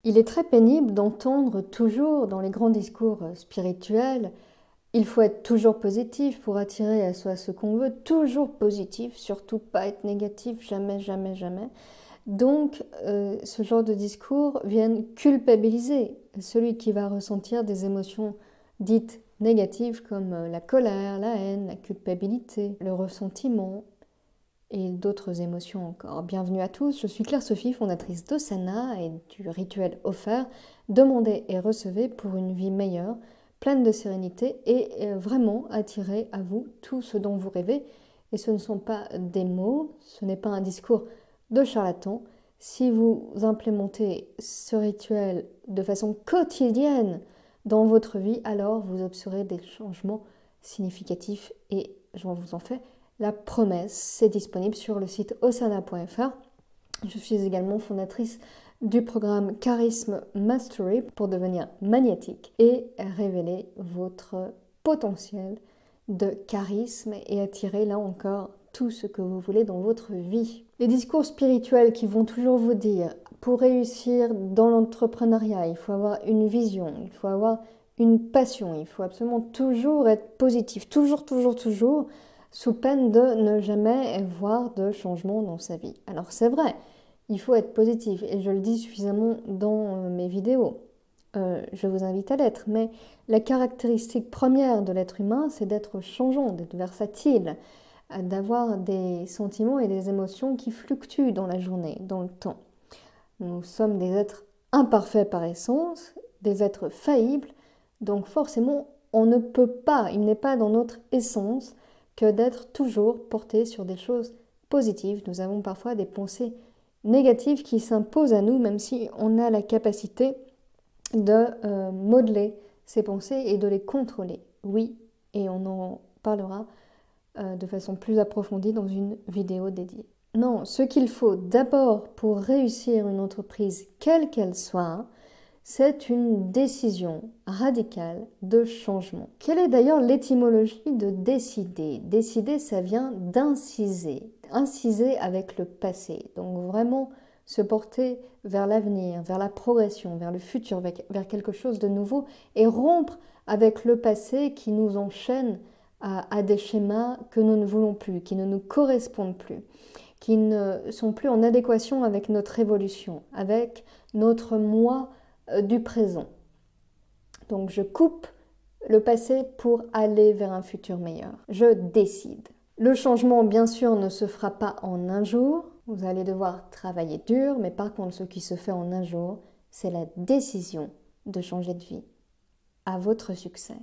Il est très pénible d'entendre toujours dans les grands discours spirituels, il faut être toujours positif pour attirer à soi ce qu'on veut, toujours positif, surtout pas être négatif, jamais, jamais, jamais. Donc, ce genre de discours viennent culpabiliser celui qui va ressentir des émotions dites négatives comme la colère, la haine, la culpabilité, le ressentiment et d'autres émotions encore. Bienvenue à tous, je suis Claire Sophie, fondatrice d'Osana et du rituel offert. Demandez et recevez pour une vie meilleure, pleine de sérénité et vraiment attirer à vous tout ce dont vous rêvez. Et ce ne sont pas des mots, ce n'est pas un discours de charlatan. Si vous implémentez ce rituel de façon quotidienne dans votre vie, alors vous observerez des changements significatifs et je vous en fais la promesse. C'est disponible sur le site osana.fr. Je suis également fondatrice du programme Charisme Mastery pour devenir magnétique et révéler votre potentiel de charisme et attirer là encore tout ce que vous voulez dans votre vie. Les discours spirituels qui vont toujours vous dire pour réussir dans l'entrepreneuriat, il faut avoir une vision, il faut avoir une passion, il faut absolument toujours être positif, toujours, sous peine de ne jamais voir de changement dans sa vie. Alors c'est vrai, il faut être positif et je le dis suffisamment dans mes vidéos. Je vous invite à l'être, mais la caractéristique première de l'être humain, c'est d'être changeant, d'être versatile, d'avoir des sentiments et des émotions qui fluctuent dans la journée, dans le temps. Nous sommes des êtres imparfaits par essence, des êtres faillibles, donc forcément, on ne peut pas, il n'est pas dans notre essence que d'être toujours porté sur des choses positives. Nous avons parfois des pensées négatives qui s'imposent à nous, même si on a la capacité de modeler ces pensées et de les contrôler. Oui, et on en parlera de façon plus approfondie dans une vidéo dédiée. Non, ce qu'il faut d'abord pour réussir une entreprise, quelle qu'elle soit, c'est une décision radicale de changement. Quelle est d'ailleurs l'étymologie de décider? Décider, ça vient d'inciser. Inciser avec le passé. Donc vraiment se porter vers l'avenir, vers la progression, vers le futur, vers quelque chose de nouveau et rompre avec le passé qui nous enchaîne à des schémas que nous ne voulons plus, qui ne nous correspondent plus, qui ne sont plus en adéquation avec notre évolution, avec notre moi du présent. Donc je coupe le passé pour aller vers un futur meilleur. Je décide. Le changement, bien sûr, ne se fera pas en un jour. Vous allez devoir travailler dur, mais par contre, ce qui se fait en un jour, c'est la décision de changer de vie. À votre succès.